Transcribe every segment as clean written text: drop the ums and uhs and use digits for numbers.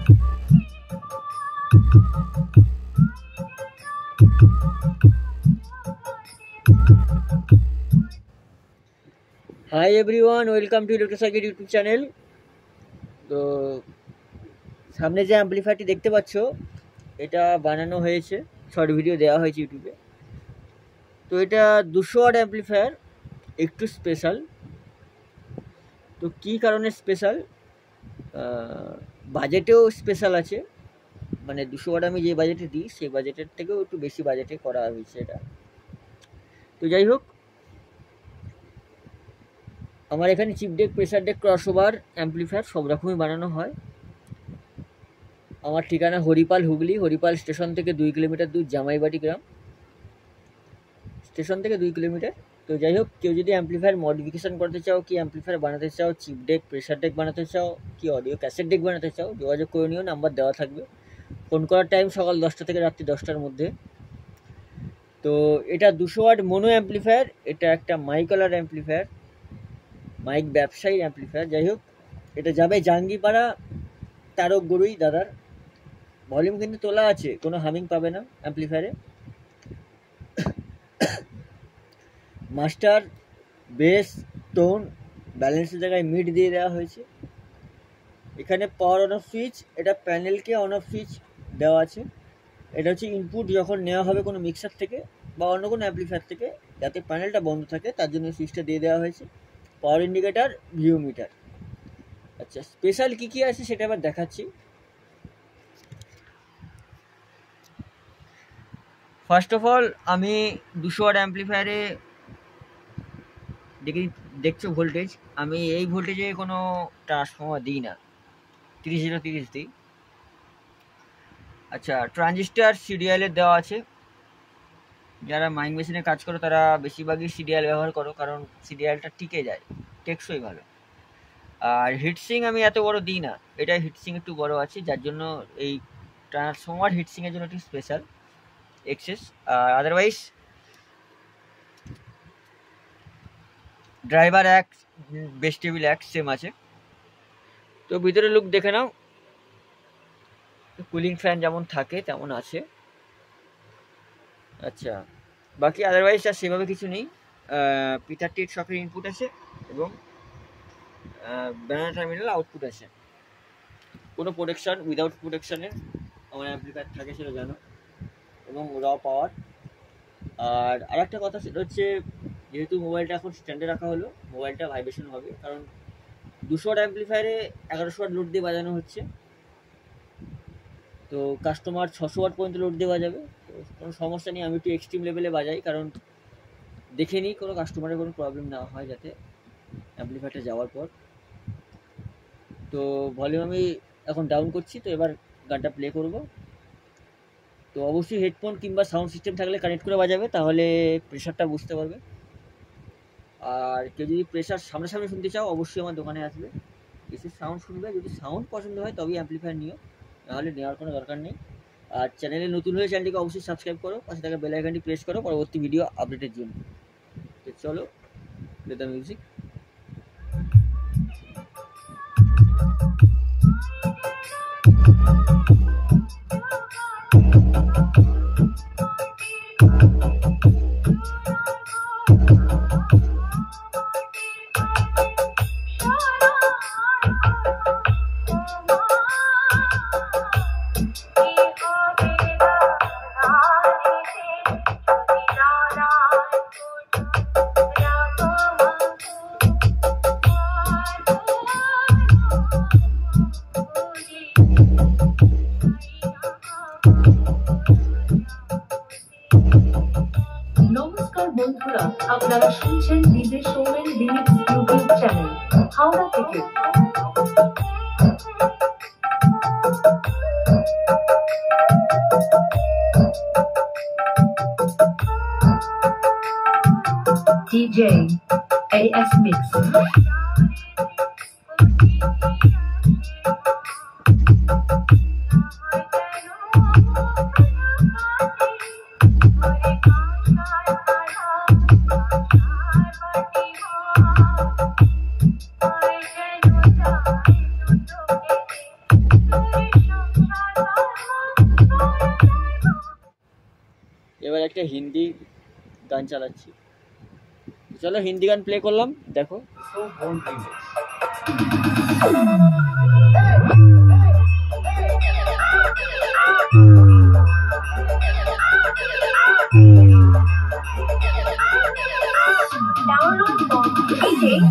Hi everyone, welcome to electro circuit YouTube channel. তো সামনে যে অ্যাম্পলিফায়ারটি দেখতে পাচ্ছ, এটা বানানো হয়েছে, শর্ট ভিডিও দেওয়া হয়েছে ইউটিউবে। তো এটা 200 ওয়াট অ্যাম্পলিফায়ার, একটু স্পেশাল। তো কী কারণে স্পেশাল? বাজেটেও স্পেশাল আছে, মানে 200 ওয়াট আমি যে বাজেটে দিই সেই বাজেটের থেকেও একটু বেশি বাজেটে করা হয়েছে এটা। তো যাই হোক, আমার এখানে chip deck, pressure deck, crossover amplifier সব রকমই বানানো হয়। আমার ঠিকানা হরিপাল, হুগলি। হরিপাল স্টেশন থেকে 2 কিলোমিটার দূর, জামাইবাটি গ্রাম স্টেশন থেকে 2 কিলোমিটার। তো যাই হোক, কেউ যদি অ্যাম্পলিফায়ার মডিফিকেশান করতে চাও, কি অ্যাম্পলিফায়ার বানাতে চাও, চিপ ডেক, প্রেসার ডেক বানাতে চাও, কি অডিও ক্যাসেট ডেক বানাতে চাও, যোগাযোগ করে নিও, নাম্বার দেওয়া থাকবে। ফোন করার টাইম সকাল 10টা থেকে রাত্রি 10টার মধ্যে। তো এটা 200 ওয়াট মোনো অ্যাম্পলিফায়ার, এটা একটা মাইকলার অ্যাম্পলিফায়ার, মাইক ব্যবসায়ী অ্যাম্পলিফায়ার। যাই হোক, এটা যাবে জাঙ্গিপাড়া তারক গরুই দাদার। ভলিউম কিন্তু তোলা আছে, কোনো হামিং পাবে না অ্যাম্পলিফায়ারে। মাস্টার, বেস, টোন, ব্যালেন্সের জায়গায় মিড দিয়ে দেওয়া হয়েছে। এখানে পাওয়ার অন অফ সুইচ, এটা প্যানেলকে অন অফ সুইচ দেওয়া আছে। এটা হচ্ছে ইনপুট যখন নেওয়া হবে কোনো মিক্সার থেকে বা অন্য কোনো অ্যাম্পলিফায়ার থেকে, যাতে প্যানেলটা বন্ধ থাকে তার জন্য সুইচটা দিয়ে দেওয়া হয়েছে। পাওয়ার ইন্ডিকেটার, ভিউ মিটার। আচ্ছা, স্পেশাল কী কী আছে সেটা এবার দেখাচ্ছি। ফার্স্ট অফ অল, আমি 200 ওয়াট অ্যাম্পলিফায়ারে দেখছো ভোল্টেজ, আমি এই ভোল্টেজে কোনো ট্রান্সফর্মার দিই না, 30-0-30 দিই। আচ্ছা, ট্রানজিস্টার সিরিয়ালের দেওয়া আছে। যারা মাইক মেশিনে কাজ করো তারা বেশিরভাগই সিরিয়াল ব্যবহার করো, কারণ সিরিয়ালটা টিকে যায়, টেকসই ভালো। আর হিটসিং আমি এত বড় দিই না, এটা হিটসিং একটু বড় আছে, যার জন্য এই ট্রান্সফর্মার হিটসিংয়ের জন্য একটু স্পেশাল এক্সেস। আর আদারওয়াইজ ড্রাইভার এক, বেস টেবিল এক, সেম আছে। তো ভিতরে লুক দেখে নাও, কুলিং ফ্যান যেমন থাকে তেমন আছে। আচ্ছা, বাকি আদারওয়াইজ আর সেভাবে কিছু নেই। P38 শকের ইনপুট আছে এবং ব্যানার টার্মিনাল আউটপুট আছে। কোনো প্রোটেকশান, উইদাউট প্রোটেকশানের আমার অ্যাম্পলিফায়ার থাকে, সেটা জানো, এবং র পাওয়ার। আর আরেকটা কথা, সেটা হচ্ছে যেহেতু মোবাইলটা এখন স্ট্যান্ডে রাখা হলো, মোবাইলটা ভাইব্রেশন হবে, কারণ 200 ওয়াট অ্যাম্পলিফায়ারে 1100 ওয়াট লোড দিয়ে বাজানো হচ্ছে। তো কাস্টমার 600 ওয়াট পর্যন্ত লোড দিয়ে বাজাবে, তো কোনো সমস্যা নেই। আমি একটু এক্সট্রিম লেভেলে বাজাই, কারণ দেখে নিই কোনো কাস্টমারের কোনো প্রবলেম না হয় যাতে অ্যাম্পলিফায়ারটা যাওয়ার পর। তো ভলিউম আমি এখন ডাউন করছি, তো এবার গানটা প্লে করব। তো অবশ্যই হেডফোন কিংবা সাউন্ড সিস্টেম থাকলে কানেক্ট করে বাজাবে, তাহলে প্রেশারটা বুঝতে পারবে। আর কেউ যদি প্রেশার সামনাসামনি শুনতে চাও, অবশ্যই আমার দোকানে আসবে, এসে সাউন্ড শুনবে। যদি সাউন্ড পছন্দ হয় তবেই অ্যাম্পলিফায়ার নিও, নাহলে নেওয়ার কোনো দরকার নেই। আর চ্যানেলে নতুন হয়ে চ্যানেলটিকে অবশ্যই সাবস্ক্রাইব করো, পাশে থাকা বেল আইকনটি প্রেস করো পরবর্তী ভিডিও আপডেটের জন্য। তো চলো, প্লে দ্য মিউজিক। নমস্কার বন্ধুরা, আপনারা শুনছেন DJ Soumen remix YouTube channel Howrah থেকে। DJ AS Mix। এবার একটা হিন্দি গান চালাচ্ছি, চলো হিন্দি গান প্লে করলাম, দেখো। So won't remix. Download from dj.in.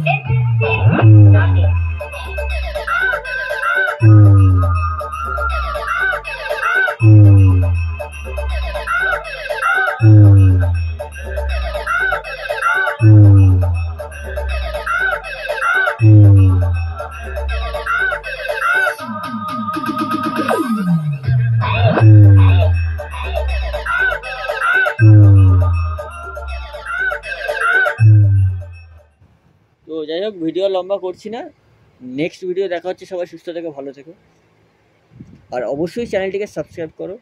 তো যাই হোক, ভিডিও লম্বা করছি না, নেক্সট ভিডিও দেখা হচ্ছে। সবাই সুস্থ থেকো, ভালো থেকো, আর অবশ্যই চ্যানেলটিকে সাবস্ক্রাইব করো।